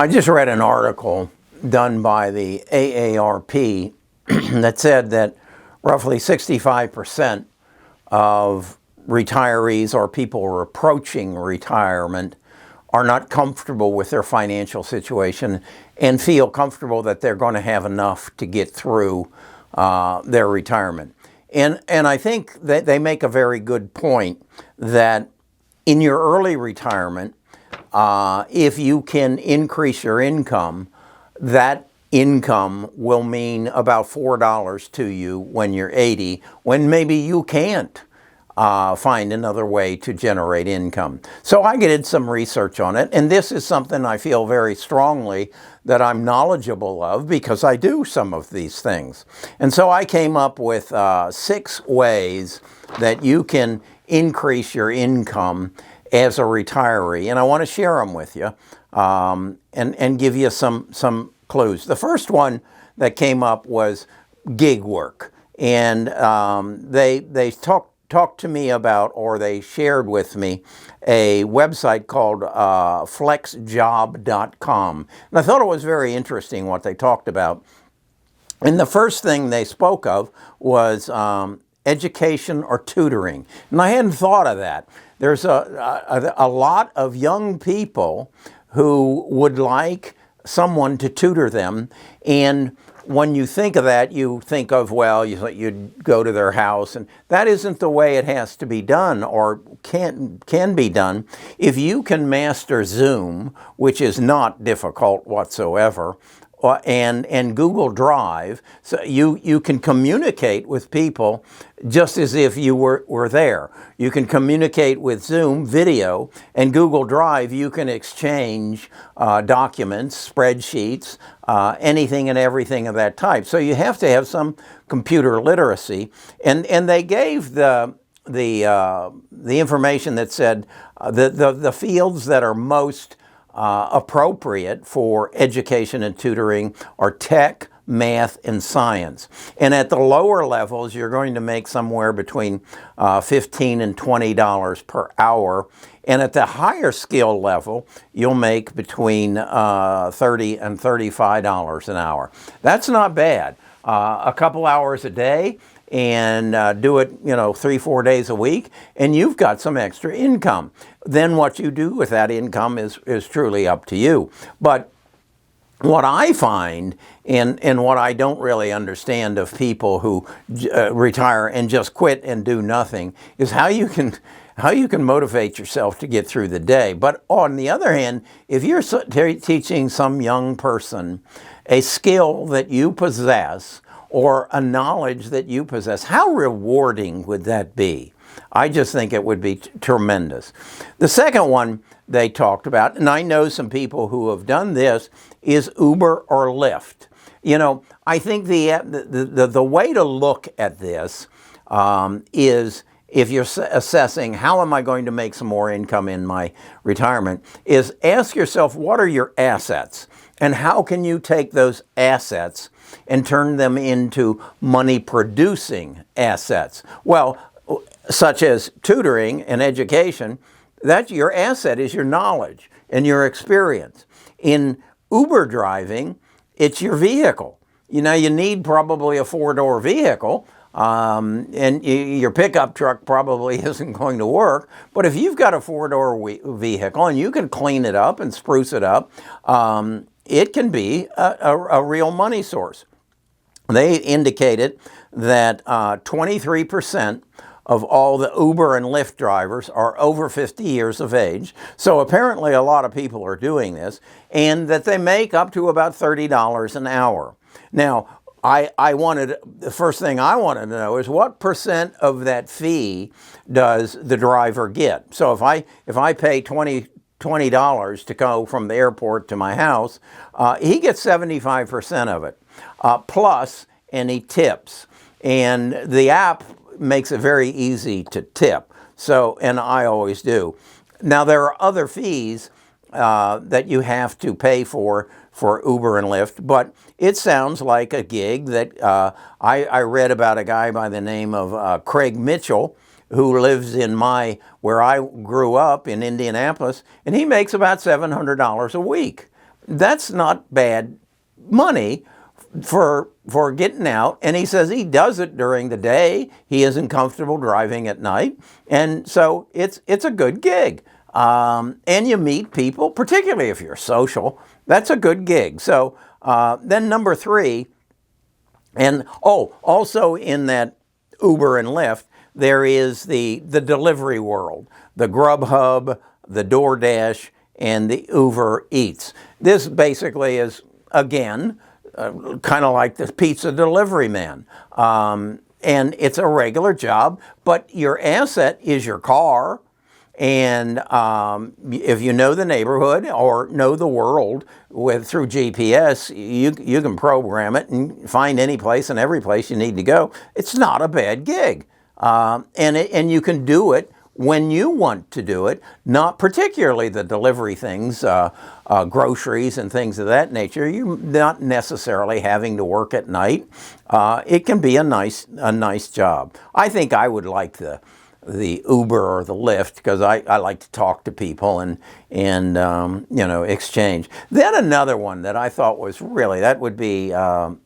I just read an article done by the AARP that said that roughly 65% of retirees or people who are approaching retirement are not comfortable with their financial situation and feel comfortable that they're going to have enough to get through their retirement. And I think that they make a very good point that in your early retirement, if you can increase your income, that income will mean about $4 to you when you're 80, when maybe you can't find another way to generate income. So I did some research on it, and this is something I feel very strongly that I'm knowledgeable of because I do some of these things. And so I came up with 6 ways that you can increase your income as a retiree, and I want to share them with you and give you some clues. The first one that came up was gig work, and they talked to me about, or they shared with me, a website called flexjob.com. And I thought it was very interesting what they talked about. And the first thing they spoke of was education or tutoring. And I hadn't thought of that. There's a lot of young people who would like someone to tutor them, and when you think of that, you think of, well, you'd go to their house, and that isn't the way it has to be done or can be done. If you can master Zoom, which is not difficult whatsoever, and Google Drive, so you can communicate with people just as if you were there. You can communicate with Zoom video, and Google Drive you can exchange documents, spreadsheets, anything and everything of that type. So you have to have some computer literacy, and they gave the information that said the fields that are most appropriate for education and tutoring are tech, math, and science. And at the lower levels, you're going to make somewhere between $15 and $20 per hour. And at the higher skill level, you'll make between $30 and $35 an hour. That's not bad. A couple hours a day, and do it, 3-4 days a week, and you've got some extra income. Then what you do with that income is truly up to you. But what I find, and what I don't really understand of people who retire and just quit and do nothing, is how you can motivate yourself to get through the day. But on the other hand, if you're teaching some young person a skill that you possess, or a knowledge that you possess, how rewarding would that be? I just think it would be tremendous. The second one they talked about, and I know some people who have done this, is Uber or Lyft. I think the way to look at this is, if you're assessing how am I going to make some more income in my retirement, is ask yourself, what are your assets? And how can you take those assets and turn them into money-producing assets? Well, such as tutoring and education, that's your asset is your knowledge and your experience. In Uber driving, it's your vehicle. You need probably a 4-door vehicle, and your pickup truck probably isn't going to work. But if you've got a 4-door vehicle and you can clean it up and spruce it up, it can be a real money source. They indicated that 23% of all the Uber and Lyft drivers are over 50 years of age. So apparently a lot of people are doing this, and that they make up to about $30 an hour. Now, the first thing I wanted to know is what percent of that fee does the driver get? So if I pay $20 to go from the airport to my house, he gets 75% of it, plus any tips. And the app makes it very easy to tip. So, and I always do. Now, there are other fees that you have to pay for Uber and Lyft, but it sounds like a gig that I read about a guy by the name of Craig Mitchell, who lives in where I grew up in Indianapolis, and he makes about $700 a week. that's not bad money for getting out. And he says he does it during the day. He isn't comfortable driving at night, and so it's a good gig. And you meet people, particularly if you're social. That's a good gig. So then number 3, and also in that Uber and Lyft, there is the delivery world, the Grubhub, the DoorDash, and the Uber Eats. This basically is, again, kind of like the pizza delivery man. And it's a regular job, but your asset is your car. And if you know the neighborhood or know the world through GPS, you can program it and find any place and every place you need to go. It's not a bad gig. And you can do it when you want to do it, not particularly the delivery things, groceries and things of that nature. You're not necessarily having to work at night. It can be a nice job. I think I would like the Uber or the Lyft because I like to talk to people and exchange. Then another one that I thought was that would be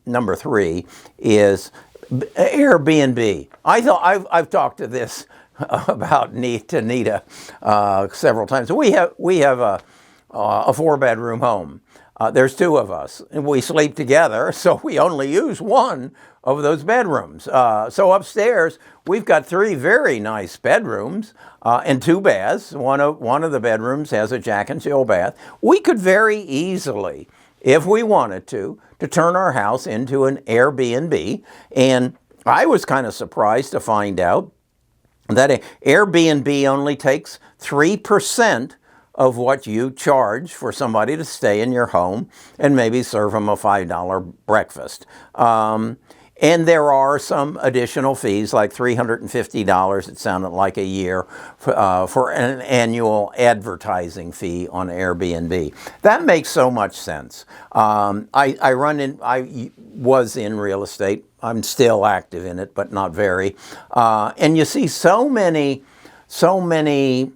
number 3 is Airbnb. I've talked to this about Nita several times. We have a 4-bedroom home. There's 2 of us, and we sleep together, so we only use one of those bedrooms. So upstairs, we've got 3 very nice bedrooms and 2 baths. One of the bedrooms has a Jack and Jill bath. We could very easily, if we wanted to turn our house into an Airbnb. And I was kind of surprised to find out that Airbnb only takes 3% of what you charge for somebody to stay in your home and maybe serve them a $5 breakfast. And there are some additional fees, like $350, it sounded like, a year for an annual advertising fee on Airbnb. That makes so much sense. I was in real estate. I'm still active in it, but not very. And you see so many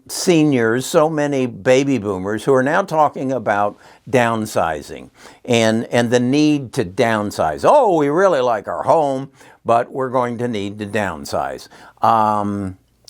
seniors, so many baby boomers who are now talking about downsizing and the need to downsize. Oh, we really like our home, but we're going to need to downsize.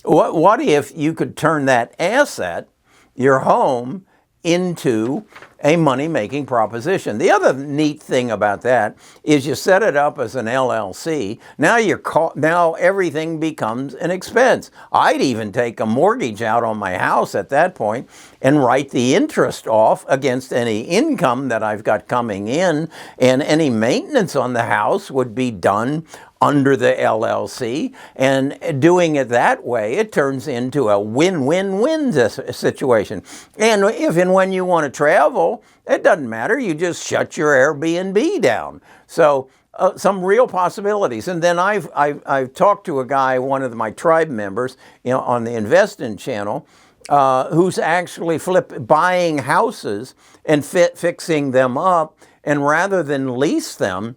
What if you could turn that asset, your home, into a money-making proposition? The other neat thing about that is you set it up as an LLC. Now everything becomes an expense. I'd even take a mortgage out on my house at that point and write the interest off against any income that I've got coming in, and any maintenance on the house would be done under the LLC. And doing it that way, it turns into a win-win-win situation. And if and when you want to travel, it doesn't matter. You just shut your Airbnb down. So some real possibilities. And then I've talked to a guy, one of my tribe members, on the Investing channel, who's actually buying houses and fixing them up, and rather than lease them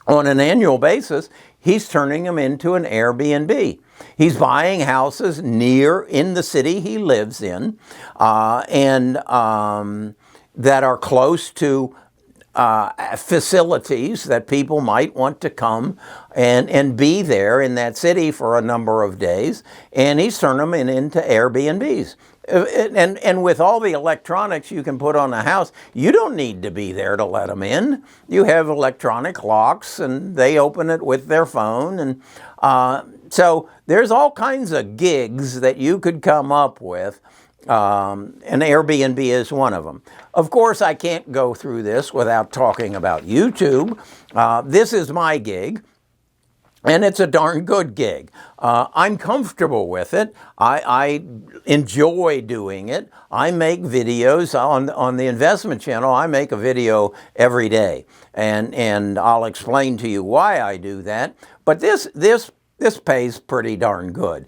on an annual basis, he's turning them into an Airbnb. He's buying houses in the city he lives in, and that are close to facilities that people might want to come and be there in that city for a number of days, and he's turning them into Airbnbs. And with all the electronics you can put on a house, you don't need to be there to let them in. You have electronic locks, and they open it with their phone. And so there's all kinds of gigs that you could come up with. And Airbnb is one of them. Of course, I can't go through this without talking about YouTube. This is my gig. And it's a darn good gig. I'm comfortable with it. I enjoy doing it. I make videos on the investment channel. I make a video every day, and I'll explain to you why I do that. But this pays pretty darn good.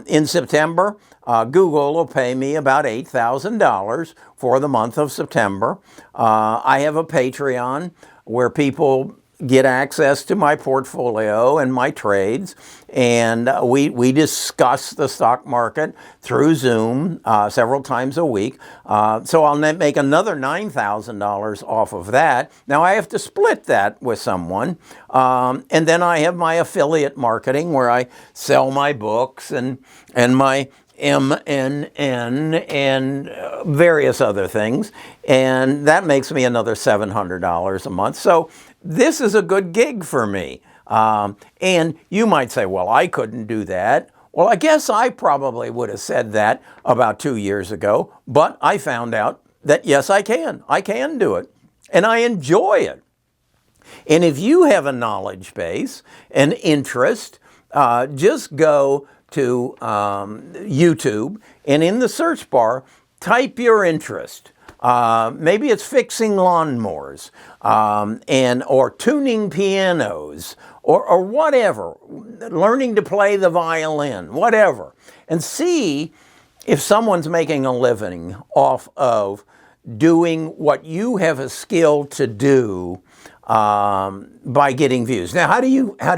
In September, Google will pay me about $8,000 for the month of September. I have a Patreon where people get access to my portfolio and my trades, and we discuss the stock market through Zoom several times a week. So I'll make another $9,000 off of that. Now I have to split that with someone, and then I have my affiliate marketing where I sell my books and my MNN and various other things, and that makes me another $700 a month. So this is a good gig for me. And you might say, well, I couldn't do that. Well, I guess I probably would have said that about 2 years ago, but I found out that yes, I can. I can do it, and I enjoy it. And if you have a knowledge base, an interest, just go to YouTube, and in the search bar, type your interest. Maybe it's fixing lawnmowers, or tuning pianos, or whatever, learning to play the violin, whatever, and see if someone's making a living off of doing what you have a skill to do by getting views. Now, how do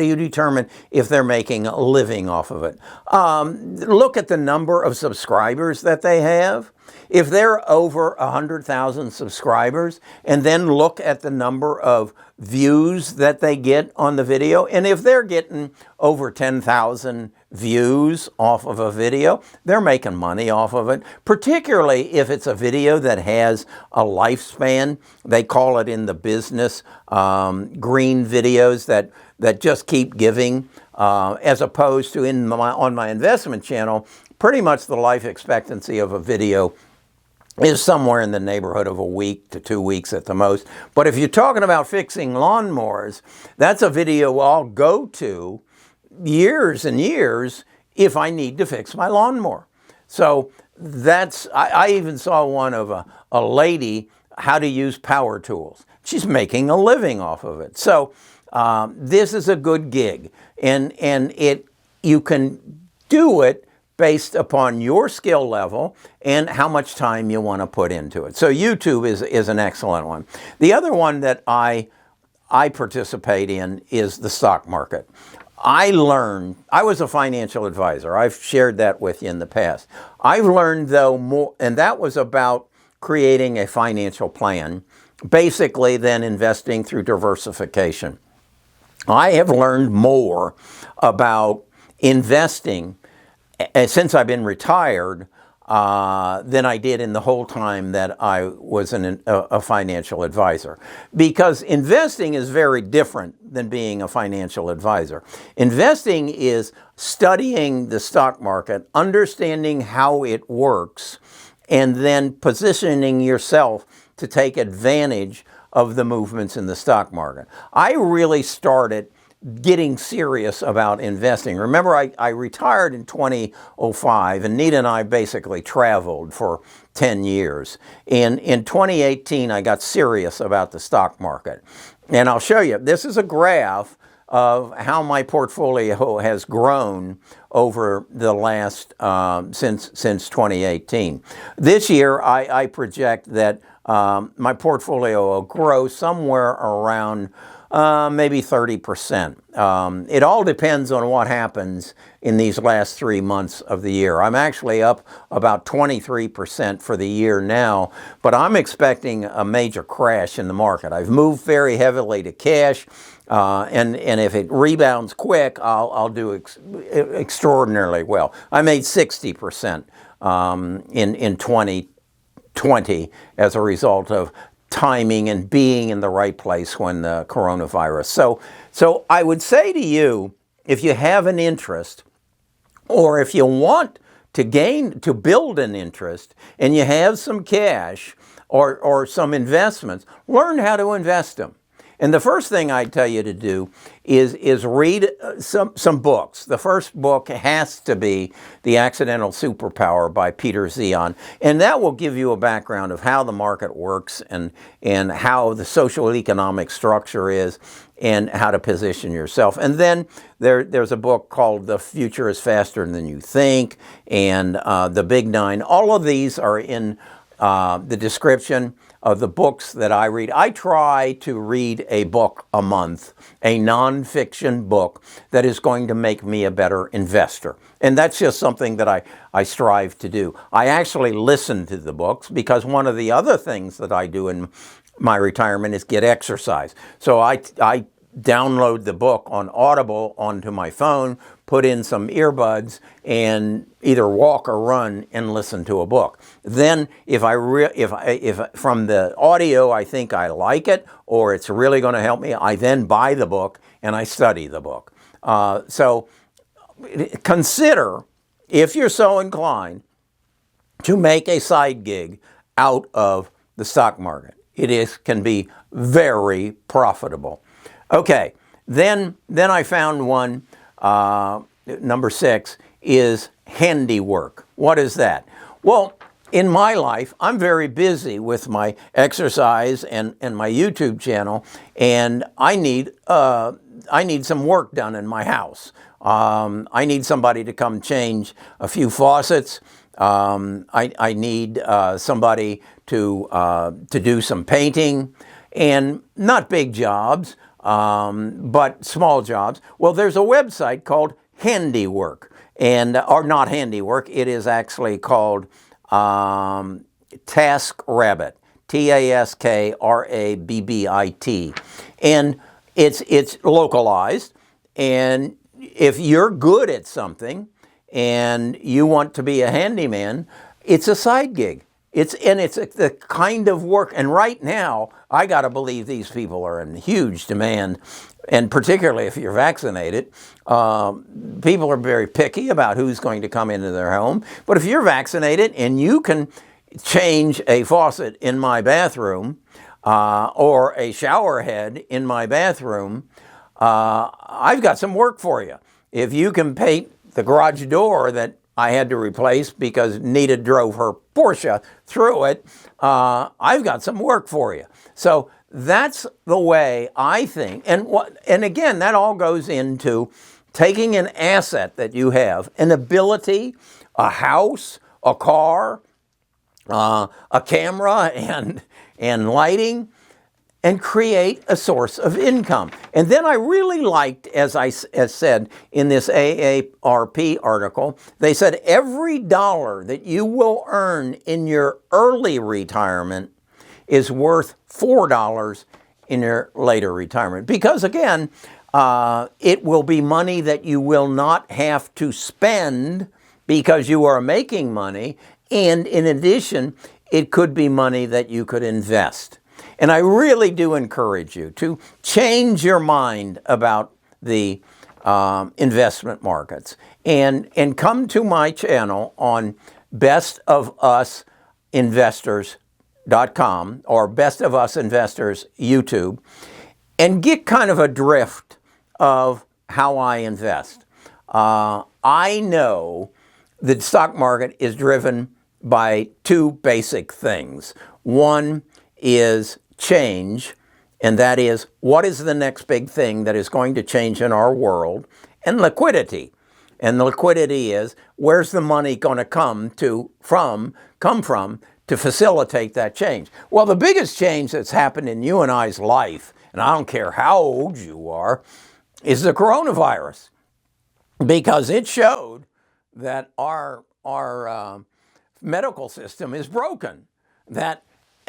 you determine if they're making a living off of it? Look at the number of subscribers that they have. If they're over 100,000 subscribers, and then look at the number of views that they get on the video, and if they're getting over 10,000 views off of a video, they're making money off of it, particularly if it's a video that has a lifespan. They call it in the business green videos that just keep giving, as opposed to on my investment channel, pretty much the life expectancy of a video is somewhere in the neighborhood of a week to 2 weeks at the most. But if you're talking about fixing lawnmowers, that's a video I'll go to years and years if I need to fix my lawnmower. So I even saw one of a lady, how to use power tools. She's making a living off of it. So this is a good gig, and you can do it based upon your skill level and how much time you want to put into it. So YouTube is an excellent one. The other one that I participate in is the stock market. I was a financial advisor. I've shared that with you in the past. I've learned, though, more, and that was about creating a financial plan, basically then investing through diversification. I have learned more about investing since I've been retired than I did in the whole time that I was a financial advisor. Because investing is very different than being a financial advisor. Investing is studying the stock market, understanding how it works, and then positioning yourself to take advantage of the movements in the stock market. I really started getting serious about investing. Remember, I retired in 2005, and Nita and I basically traveled for 10 years. In 2018, I got serious about the stock market. And I'll show you, this is a graph of how my portfolio has grown over the last, since 2018. This year, I project that my portfolio will grow somewhere around maybe 30%. It all depends on what happens in these last 3 months of the year. I'm actually up about 23% for the year now, but I'm expecting a major crash in the market. I've moved very heavily to cash, and if it rebounds quick, I'll do extraordinarily well. I made 60% in 2020 as a result of timing and being in the right place when the coronavirus. So I would say to you, if you have an interest, or if you want to build an interest, and you have some cash or some investments, learn how to invest them. And the first thing I tell you to do is read some books. The first book has to be The Accidental Superpower by Peter Zion. And that will give you a background of how the market works and how the social economic structure is and how to position yourself. And then there's a book called The Future is Faster Than You Think and The Big Nine. All of these are in the description of the books that I read. I try to read a book a month, a nonfiction book that is going to make me a better investor. And that's just something that I strive to do. I actually listen to the books because one of the other things that I do in my retirement is get exercise. So I download the book on Audible onto my phone, put in some earbuds, and either walk or run and listen to a book. Then if from the audio I think I like it or it's really going to help me, I then buy the book and I study the book. So consider, if you're so inclined, to make a side gig out of the stock market. Can be very profitable. Okay, then I found one, number 6, is handiwork. What is that? Well, in my life, I'm very busy with my exercise and my YouTube channel, and I need some work done in my house. I need somebody to come change a few faucets. I need somebody to do some painting, and not big jobs, but small jobs. Well, there's a website called Handiwork, or not Handiwork. It is actually called TaskRabbit, TaskRabbit, and it's localized. And if you're good at something and you want to be a handyman, it's a side gig. It's the kind of work, and right now, I got to believe these people are in huge demand, and particularly if you're vaccinated. People are very picky about who's going to come into their home, but if you're vaccinated and you can change a faucet in my bathroom or a shower head in my bathroom, I've got some work for you. If you can paint the garage door that I had to replace because Nita drove her Porsche through it, I've got some work for you. So that's the way I think. And again, that all goes into taking an asset that you have, an ability, a house, a car, a camera, and lighting, and create a source of income. And then I really liked, as said in this AARP article, they said every dollar that you will earn in your early retirement is worth $4 in your later retirement. Because again, it will be money that you will not have to spend because you are making money. And in addition, it could be money that you could invest. And I really do encourage you to change your mind about the investment markets and come to my channel on bestofusinvestors.com or Best of Us Investors YouTube and get kind of a drift of how I invest. I know the stock market is driven by two basic things. One is change, and that is, what is the next big thing that is going to change in our world? And liquidity. And the liquidity is, where's the money going to come from to facilitate that change? Well, the biggest change that's happened in you and I's life, and I don't care how old you are, is the coronavirus. Because it showed that our medical system is broken. That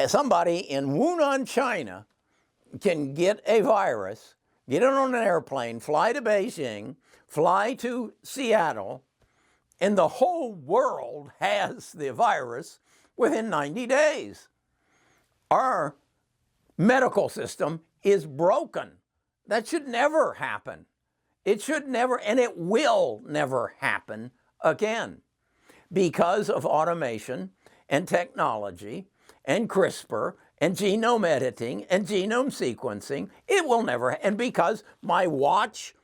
somebody in Wuhan, China, can get a virus, get it on an airplane, fly to Beijing, fly to Seattle, and the whole world has the virus within 90 days. Our medical system is broken. That should never happen. It should never, and it will never happen again because of automation and technology and CRISPR and genome editing and genome sequencing. It will never, and because my watch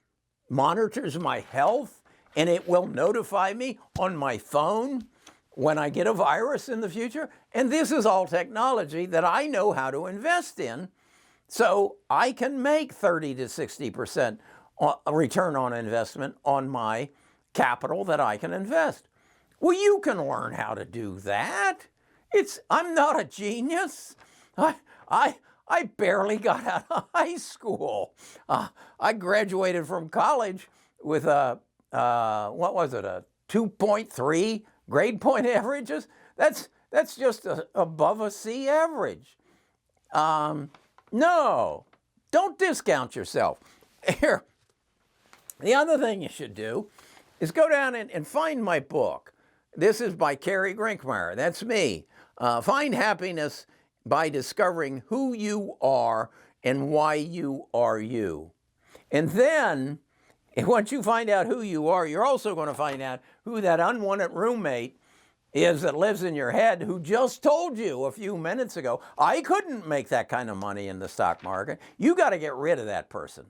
monitors my health and it will notify me on my phone when I get a virus in the future. And this is all technology that I know how to invest in, so I can make 30 to 60% return on investment on my capital that I can invest. Well, you can learn how to do that. I'm not a genius. I barely got out of high school. I graduated from college with a, what was it, a 2.3 grade point averages? That's just above a C average. No, don't discount yourself. Here, the other thing you should do is go down and find my book. This is by Carrie Grinkmeyer. That's me. Find happiness by discovering who you are and why you are you. And then, once you find out who you are, you're also going to find out who that unwanted roommate is that lives in your head, who just told you a few minutes ago, I couldn't make that kind of money in the stock market. You got to get rid of that person.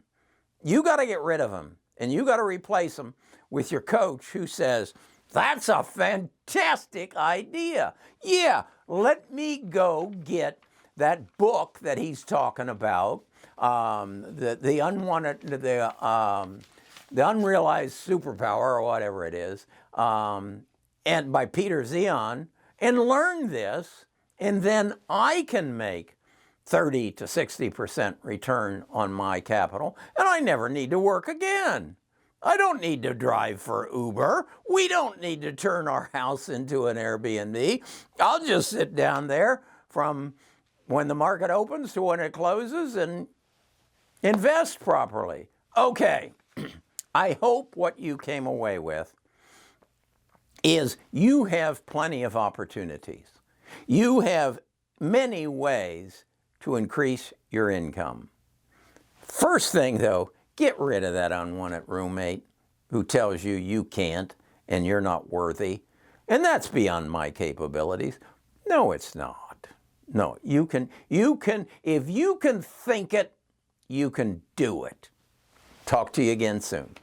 You got to get rid of him, and you got to replace him with your coach who says, that's a fantastic idea. Yeah, let me go get that book that he's talking about, the unrealized superpower, or whatever it is, and by Peter Zion, and learn this, and then I can make 30 to 60% return on my capital, and I never need to work again. I don't need to drive for Uber. We don't need to turn our house into an Airbnb. I'll just sit down there from when the market opens to when it closes and invest properly. Okay, I hope what you came away with is you have plenty of opportunities. You have many ways to increase your income. First thing, though, get rid of that unwanted roommate who tells you you can't and you're not worthy. And that's beyond my capabilities. No, it's not. No, you can, if you can think it, you can do it. Talk to you again soon.